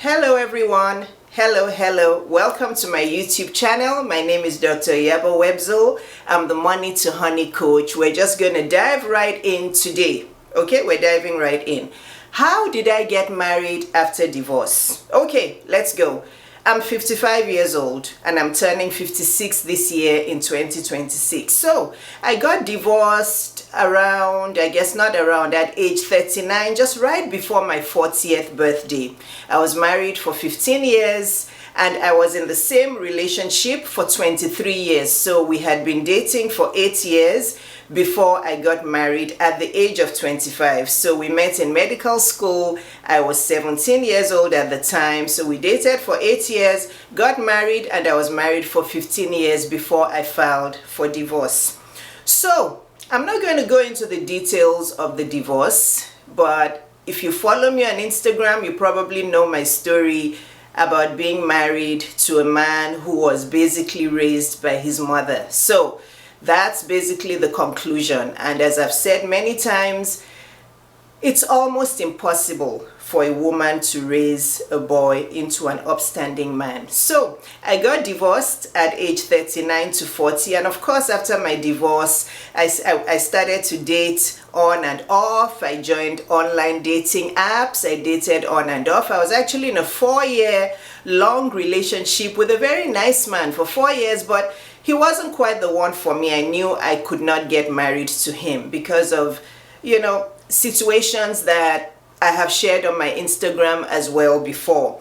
Hello everyone. Hello. Welcome to my YouTube channel. My name is Dr. Iyabo Webzo. I'm the Money to Honey coach. We're just going to dive right in today. Okay, we're diving right in. How did I get married after divorce? Okay, let's go. I'm 55 years old and I'm turning 56 this year in 2026. So I got divorced around, I guess not around, at age 39, just right before my 40th birthday. I was married for 15 years and I was in the same relationship for 23 years. So we had been dating for 8 years before I got married at the age of 25. So we met in medical school. I was 17 years old at the time. So we dated for 8 years, got married, and I was married for 15 years before I filed for divorce. So I'm not going to go into the details of the divorce, but if you follow me on Instagram, you probably know my story about being married to a man who was basically raised by his mother. So that's basically the conclusion. And as I've said many times, it's almost impossible for a woman to raise a boy into an upstanding man. So I got divorced at age 39 to 40. And of course, after my divorce, I started to date on and off. I joined online dating apps. I dated on and off. I was actually in a 4-year long relationship with a very nice man for 4 years, but he wasn't quite the one for me. I knew I could not get married to him because of, situations that I have shared on my Instagram as well before.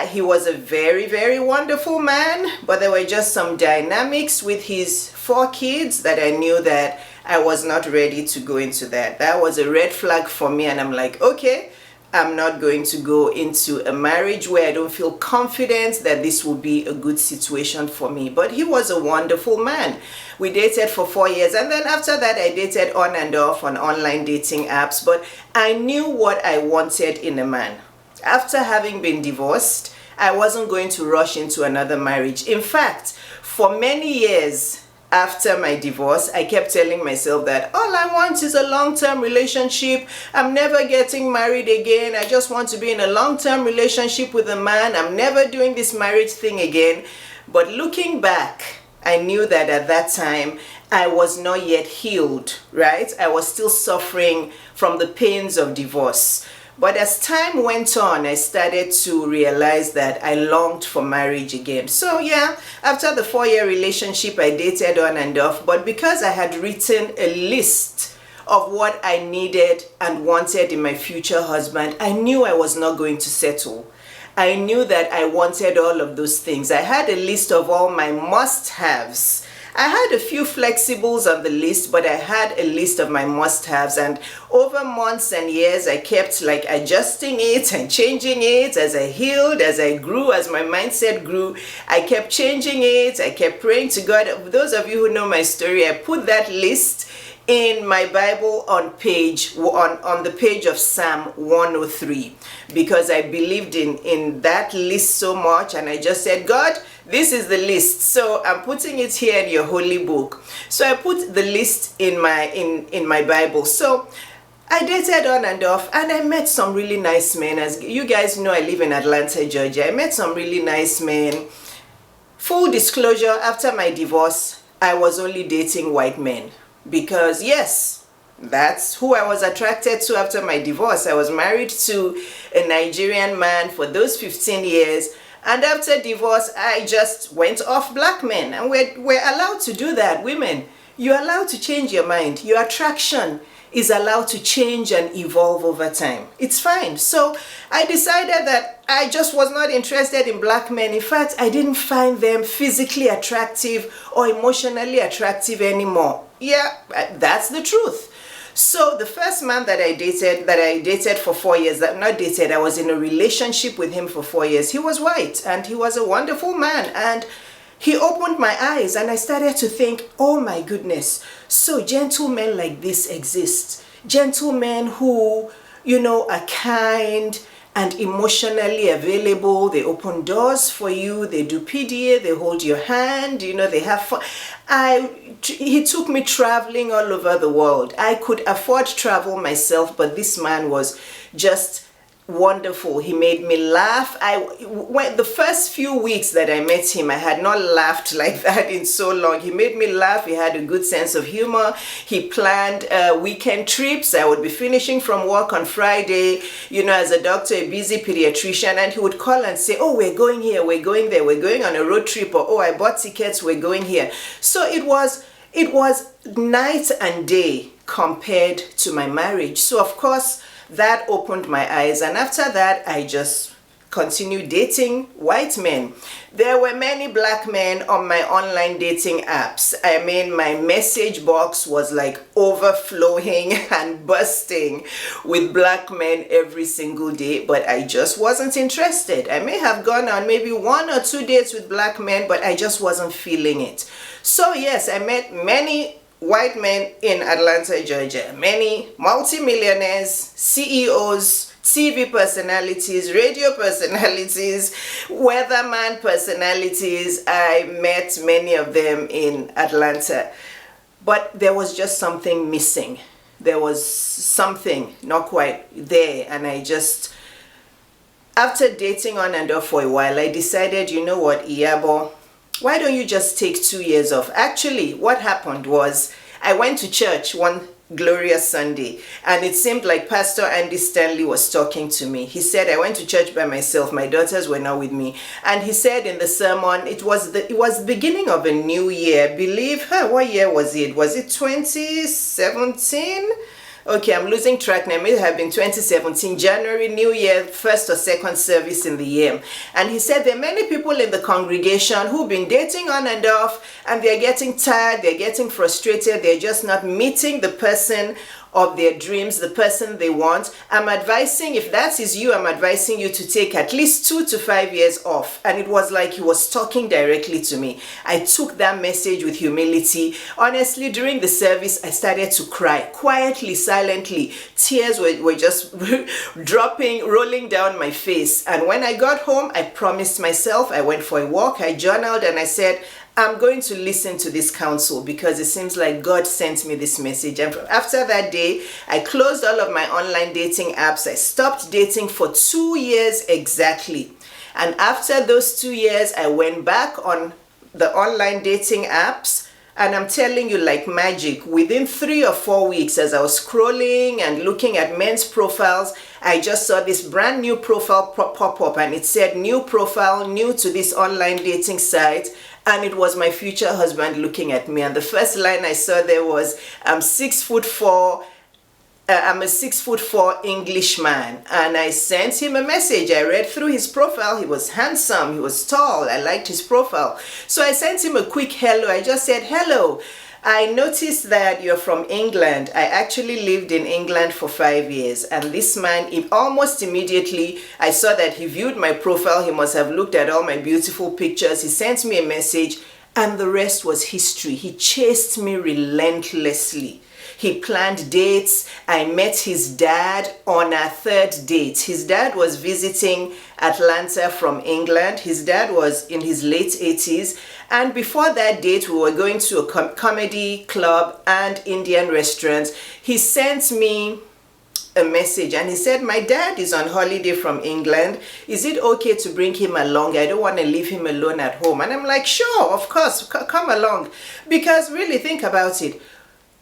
He was a very, very wonderful man, but there were just some dynamics with his 4 kids that I knew that I was not ready to go into that. That was a red flag for me, and I'm like, okay, I'm not going to go into a marriage where I don't feel confident that this will be a good situation for me. But he was a wonderful man. We dated for 4 years, and then after that I dated on and off on online dating apps, but I knew what I wanted in a man. After having been divorced, I wasn't going to rush into another marriage. In fact, for many years after my divorce, I kept telling myself that all I want is a long-term relationship. I'm never getting married again. I just want to be in a long-term relationship with a man. I'm never doing this marriage thing again. But looking back, I knew that at that time, I was not yet healed, right? I was still suffering from the pains of divorce. But as time went on, I started to realize that I longed for marriage again. So yeah, after the 4-year relationship, I dated on and off. But because I had written a list of what I needed and wanted in my future husband, I knew I was not going to settle. I knew that I wanted all of those things. I had a list of all my must-haves. I had a few flexibles on the list, but I had a list of my must-haves, and over months and years I kept adjusting it and changing it as I healed, as I grew, as my mindset grew. I kept changing it. I kept praying to God. Those of you who know my story, I put that list in my Bible on the page of Psalm 103 because I believed in that list so much, and I just said, God, this is the list, so I'm putting it here in your holy book. So I put the list in my Bible. So I dated on and off, and I met some really nice men. As you guys know, I live in Atlanta, Georgia. I met some really nice men. Full disclosure, after my divorce, I was only dating white men because yes, that's who I was attracted to after my divorce. I was married to a Nigerian man for those 15 years. And after divorce, I just went off black men. And we're allowed to do that. Women, you're allowed to change your mind. Your attraction is allowed to change and evolve over time. It's fine. So I decided that I just was not interested in black men. In fact, I didn't find them physically attractive or emotionally attractive anymore. Yeah, that's the truth. So the first man that I dated for 4 years, I was in a relationship with him for 4 years. He was white and he was a wonderful man, and he opened my eyes, and I started to think, oh my goodness, so gentlemen like this exist. Gentlemen who, are kind and emotionally available. They open doors for you. They do PDA. They hold your hand. They have fun. He took me traveling all over the world. I could afford travel myself, but this man was just wonderful. He made me laugh. The first few weeks that I met him, I had not laughed like that in so long. He made me laugh. He had a good sense of humor. He planned weekend trips. I would be finishing from work on Friday, as a doctor, a busy pediatrician, and he would call and say, oh, we're going here, we're going there, we're going on a road trip, or oh, I bought tickets, we're going here. So it was night and day compared to my marriage. So of course, that opened my eyes, and after that I just continued dating white men. There were many black men on my online dating apps. I mean, my message box was like overflowing and bursting with black men every single day, but I just wasn't interested. I may have gone on maybe 1 or 2 dates with black men, but I just wasn't feeling it. So yes, I met many white men in Atlanta, Georgia, many multimillionaires, CEOs, TV personalities, radio personalities, weatherman personalities. I met many of them in Atlanta, but there was just something missing. There was something not quite there, and after dating on and off for a while, I decided, you know what, Iyabo, why don't you just take 2 years off? Actually, what happened was I went to church one glorious Sunday, and it seemed like Pastor Andy Stanley was talking to me. He said, I went to church by myself. My daughters were not with me. And he said in the sermon, it was the beginning of a new year. I believe, what year was it? Was it 2017? Okay, I'm losing track now. It may have been 2017, January, New Year, first or second service in the year. And he said there are many people in the congregation who've been dating on and off, and they're getting tired, they're getting frustrated, they're just not meeting the person of their dreams, the person they want. I'm advising, if that is you, I'm advising you to take at least 2 to 5 years off. And it was like he was talking directly to me. I took that message with humility. Honestly, during the service, I started to cry quietly, silently. Tears were just rolling down my face. And when I got home, I promised myself, I went for a walk, I journaled, and I said, I'm going to listen to this counsel because it seems like God sent me this message. And after that day, I closed all of my online dating apps. I stopped dating for 2 years exactly. And after those 2 years, I went back on the online dating apps. And I'm telling you, like magic, within 3 or 4 weeks, as I was scrolling and looking at men's profiles, I just saw this brand new profile pop up, and it said new profile, new to this online dating site. And it was my future husband looking at me. And the first line I saw there was, I'm 6'4". I'm a 6'4" Englishman. And I sent him a message. I read through his profile. He was handsome. He was tall. I liked his profile. So I sent him a quick hello. I just said, hello. I noticed that you're from England. I actually lived in England for 5 years. And this man, almost immediately, I saw that he viewed my profile. He must have looked at all my beautiful pictures. He sent me a message, and the rest was history. He chased me relentlessly. He planned dates. I met his dad on our 3rd date. His dad was visiting Atlanta from England. His dad was in his late 80s. And before that date, we were going to a comedy club and Indian restaurant. He sent me a message and he said, my dad is on holiday from England. Is it okay to bring him along? I don't want to leave him alone at home. And I'm like, sure, of course, come along. Because really think about it.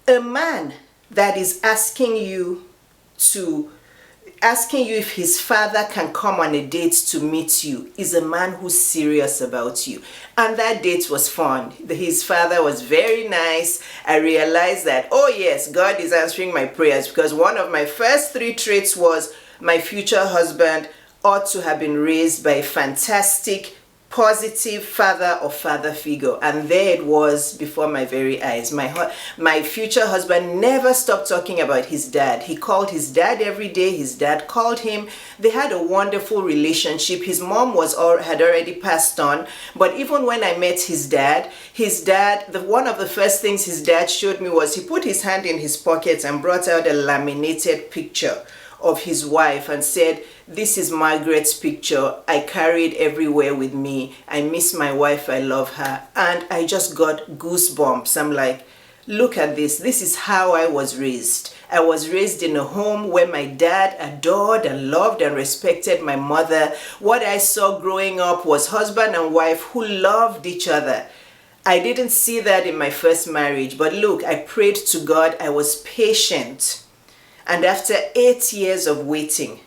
A man that is asking you if his father can come on a date to meet you is a man who's serious about you. And that date was fun. His father was very nice. I realized that, oh yes, God is answering my prayers, because one of my first 3 traits was my future husband ought to have been raised by a fantastic, positive father or father figure. And there it was before my very eyes. My future husband never stopped talking about his dad. He called his dad every day. His dad called him. They had a wonderful relationship. His mom had already passed on. But even when I met his dad, one of the first things his dad showed me was he put his hand in his pocket and brought out a laminated picture of his wife and said, this is Margaret's picture. I carry it everywhere with me. I miss my wife. I love her. And I just got goosebumps. I'm like, look at this. This is how I was raised. I was raised in a home where my dad adored and loved and respected my mother. What I saw growing up was husband and wife who loved each other. I didn't see that in my first marriage, but look, I prayed to God. I was patient. And after 8 years of waiting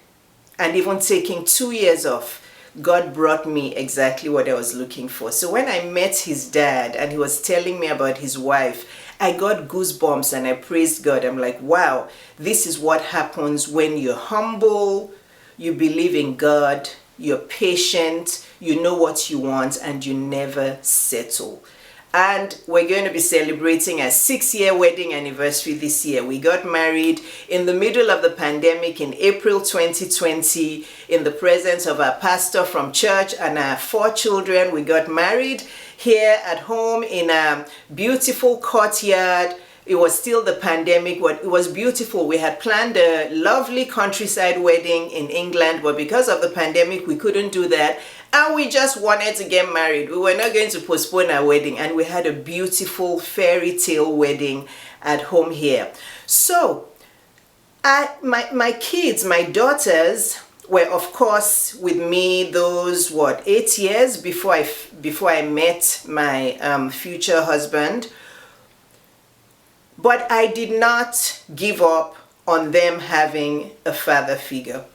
and even taking 2 years off, God brought me exactly what I was looking for. So when I met his dad and he was telling me about his wife, I got goosebumps and I praised God. I'm like, wow, this is what happens when you're humble, you believe in God, you're patient, you know what you want, and you never settle. And we're going to be celebrating a 6-year wedding anniversary this year. We got married in the middle of the pandemic in April 2020 in the presence of our pastor from church and our 4 children. We got married here at home in a beautiful courtyard. It was still the pandemic, but it was beautiful. We had planned a lovely countryside wedding in England, but because of the pandemic, we couldn't do that. And we just wanted to get married. We were not going to postpone our wedding. And we had a beautiful fairy tale wedding at home here. So my kids, my daughters were, of course, with me those, 8 years before I met my future husband. But I did not give up on them having a father figure.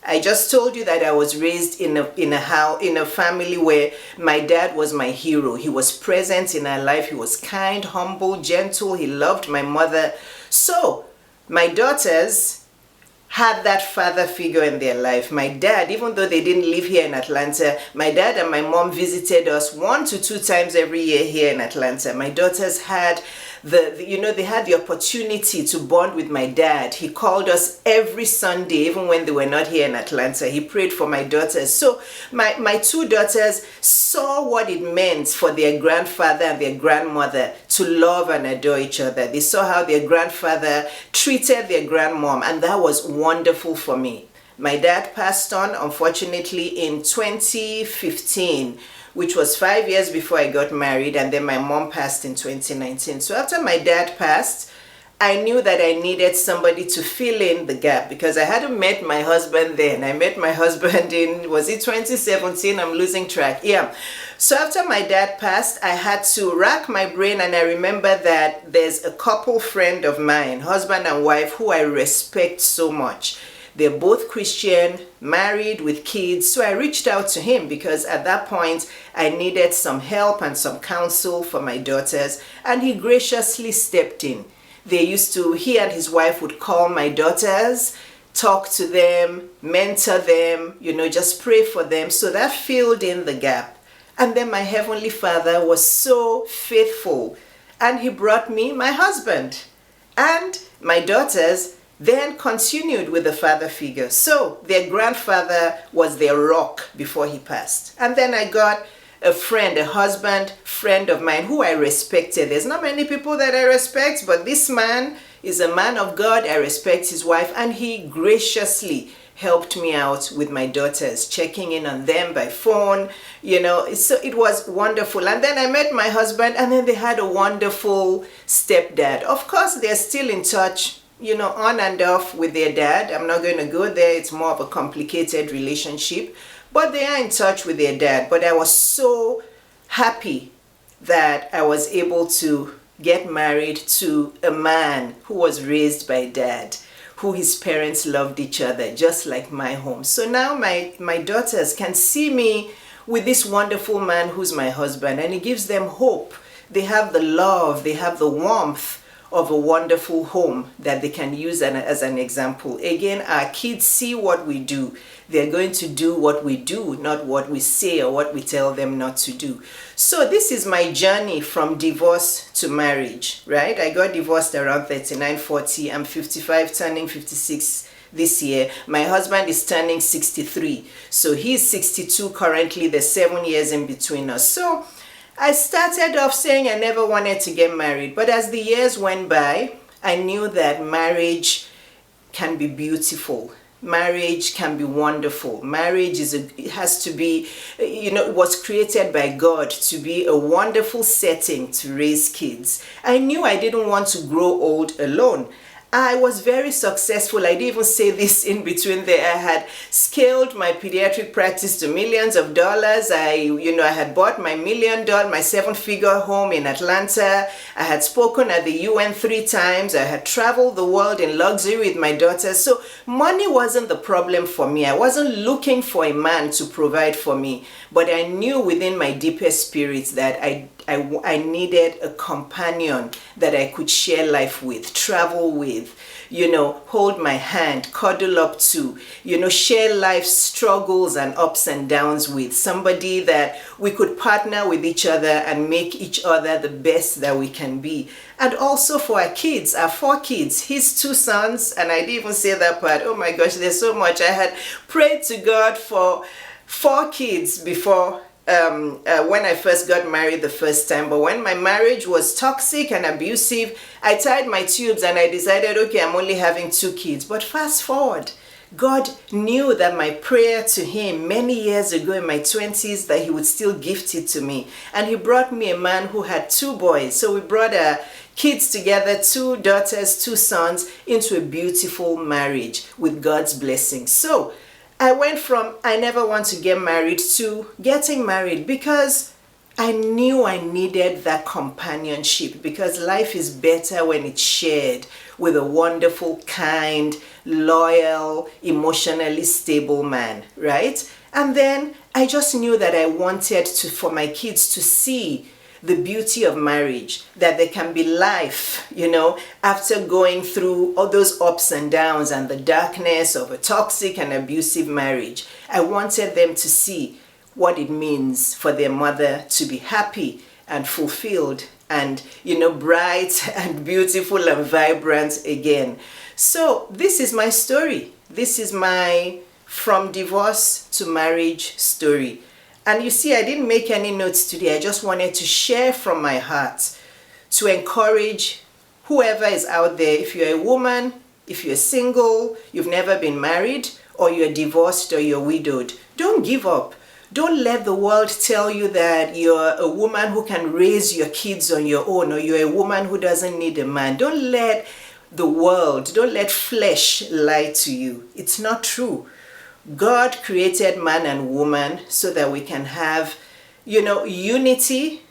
I just told you that I was raised in a family where my dad was my hero. He was present in our life. He was kind, humble, gentle. He loved my mother. So my daughters had that father figure in their life. My dad, even though they didn't live here in Atlanta, my dad and my mom visited us 1 to 2 times every year here in Atlanta. My daughters had they had the opportunity to bond with my dad. He called us every Sunday, even when they were not here in Atlanta. He prayed for my daughters. So my 2 daughters saw what it meant for their grandfather and their grandmother to love and adore each other. They saw how their grandfather treated their grandmom, and that was wonderful for me. My dad passed on, unfortunately, in 2015, which was 5 years before I got married, and then my mom passed in 2019. So after my dad passed, I knew that I needed somebody to fill in the gap because I hadn't met my husband then. I met my husband in, was it 2017? I'm losing track. Yeah. So after my dad passed, I had to rack my brain, and I remember that there's a couple friend of mine, husband and wife, who I respect so much. They're both Christian, married with kids. So I reached out to him because at that point I needed some help and some counsel for my daughters, and he graciously stepped in. He and his wife would call my daughters, talk to them, mentor them, just pray for them. So that filled in the gap. And then my Heavenly Father was so faithful, and he brought me my husband. And my daughters then continued with the father figure. So their grandfather was their rock before he passed. And then I got a husband friend of mine who I respected. There's not many people that I respect, but this man is a man of God. I respect his wife, and he graciously helped me out with my daughters, checking in on them by phone, so it was wonderful. And then I met my husband, and then they had a wonderful stepdad. Of course, they're still in touch, on and off with their dad. I'm not going to go there. It's more of a complicated relationship, but they are in touch with their dad. But I was so happy that I was able to get married to a man who was raised by dad, who his parents loved each other, just like my home. So now my daughters can see me with this wonderful man who's my husband, and it gives them hope. They have the love, they have the warmth of a wonderful home that they can use as an example. Again, our kids see what we do. They're going to do what we do, not what we say or what we tell them not to do. So this is my journey from divorce to marriage, right? I got divorced around 39, 40. I'm 55, turning 56 this year. My husband is turning 63. So he's 62 currently. There's 7 years in between us. So I started off saying I never wanted to get married, but as the years went by, I knew that marriage can be beautiful. marriage can be wonderful. Marriage it has to be, it was created by God to be a wonderful setting to raise kids. I knew I didn't want to grow old alone. I was very successful. I didn't even say this in between there. I had scaled my pediatric practice to millions of dollars. I had bought my $1 million, my 7-figure home in Atlanta. I had spoken at the UN 3 times. I had traveled the world in luxury with my daughters. So money wasn't the problem for me. I wasn't looking for a man to provide for me. But I knew within my deepest spirit that I needed a companion that I could share life with, travel with, hold my hand, cuddle up to, share life's struggles and ups and downs with. Somebody that we could partner with each other and make each other the best that we can be. And also for our kids, our 4 kids, his 2 sons, and I didn't even say that part. Oh my gosh, there's so much. I had prayed to God for 4 kids before when I first got married the first time. But when my marriage was toxic and abusive, I tied my tubes and I decided, okay, I'm only having 2 kids. But fast forward, God knew that my prayer to him many years ago in my 20s, that he would still gift it to me. And he brought me a man who had 2 boys. So we brought our kids together, 2 daughters, 2 sons, into a beautiful marriage with God's blessing. So I went from I never want to get married to getting married because I knew I needed that companionship, because life is better when it's shared with a wonderful, kind, loyal, emotionally stable man, right? And then I just knew that I wanted for my kids to see the beauty of marriage, that there can be life, after going through all those ups and downs and the darkness of a toxic and abusive marriage. I wanted them to see what it means for their mother to be happy and fulfilled and, bright and beautiful and vibrant again. So this is my story. This is my from divorce to marriage story. And you see, I didn't make any notes today. I just wanted to share from my heart to encourage whoever is out there. If you're a woman, if you're single, you've never been married, or you're divorced or you're widowed, don't give up. Don't let the world tell you that you're a woman who can raise your kids on your own, or you're a woman who doesn't need a man. Don't let the world, don't let flesh lie to you. It's not true. God created man and woman so that we can have, unity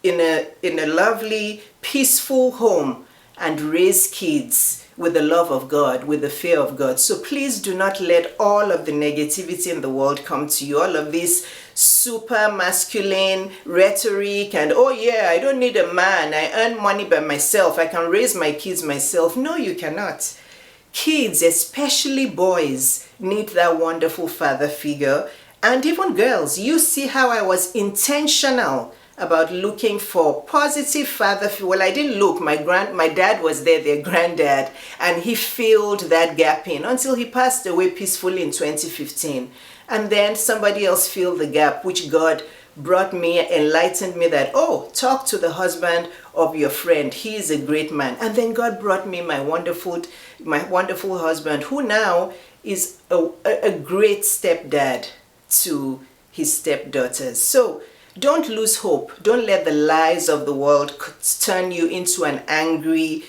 in a lovely, peaceful home and raise kids with the love of God, with the fear of God. So please do not let all of the negativity in the world come to you. All of this super masculine rhetoric and, oh yeah, I don't need a man. I earn money by myself. I can raise my kids myself. No, you cannot. Kids, especially boys, need that wonderful father figure. And even girls, you see how I was intentional about looking for positive father figure. Well, I didn't look. My dad was there, their granddad, and he filled that gap in until he passed away peacefully in 2015. And then somebody else filled the gap, which God brought me, enlightened me that, oh, talk to the husband of your friend. He is a great man. And then God brought me my wonderful husband, who now is a great stepdad to his stepdaughters. So don't lose hope. Don't let the lies of the world turn you into an angry,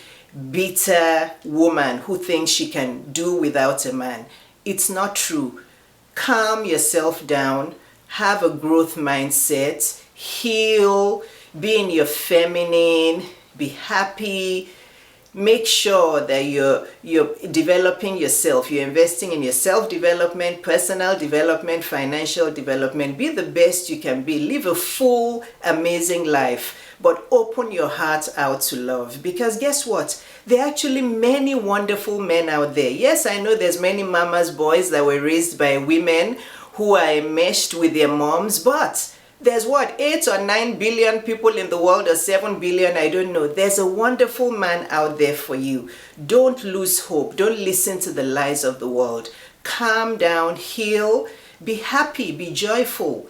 bitter woman who thinks she can do without a man. It's not true. Calm yourself down. Have a growth mindset. Heal. Be in your feminine. Be happy. Make sure that you're developing yourself. You're investing in your self-development, personal development, financial development. Be the best you can be. Live a full, amazing life. But open your heart out to love. Because guess what? There are actually many wonderful men out there. Yes, I know there's many mama's boys that were raised by women who are enmeshed with their moms, but there's 8 or 9 billion people in the world, or 7 billion, I don't know. There's a wonderful man out there for you. Don't lose hope. Don't listen to the lies of the world. Calm down, heal, be happy, be joyful.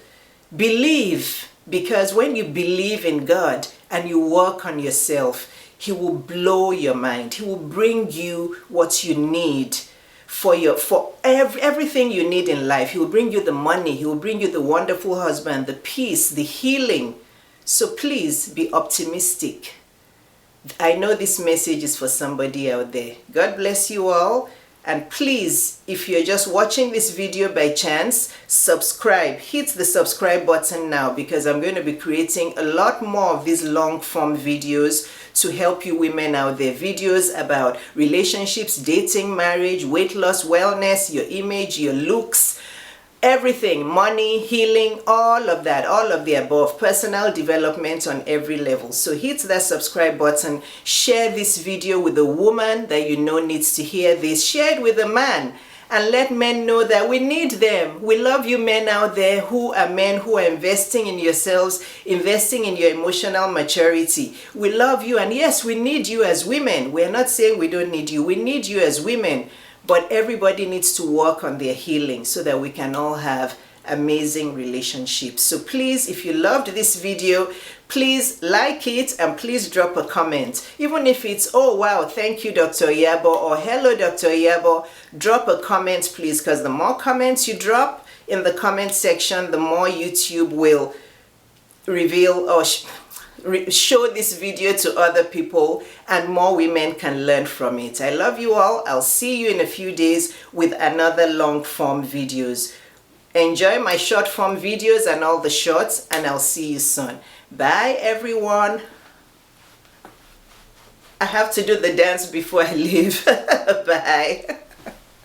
Believe, because when you believe in God and you work on yourself, He will blow your mind. He will bring you what you need for everything you need in life. He will bring you the money. He will bring you the wonderful husband, the peace, the healing. So please be optimistic. I know this message is for somebody out there. God bless you all. And please, if you're just watching this video by chance, subscribe. Hit the subscribe button now, because I'm going to be creating a lot more of these long form videos to help you women out there. Videos about relationships, dating, marriage, weight loss, wellness, your image, your looks, everything, money, healing, all of that, all of the above, personal development on every level. So hit that subscribe button, share this video with a woman that you know needs to hear this, share it with a man, and let men know that we need them. We love you men out there who are investing in yourselves, investing in your emotional maturity. We love you, and yes, we need you as women. We're not saying we don't need you. We need you as women. But everybody needs to work on their healing so that we can all have amazing relationships. So please, if you loved this video, please like it and please drop a comment. Even if it's, oh wow, thank you Dr. Iyabo, or hello Dr. Iyabo, drop a comment please, because the more comments you drop in the comment section, the more YouTube will reveal or show this video to other people, and more women can learn from it. I love you all. I'll see you in a few days with another long form videos. Enjoy my short form videos and all the shorts, and I'll see you soon. Bye everyone. I have to do the dance before I leave. Bye.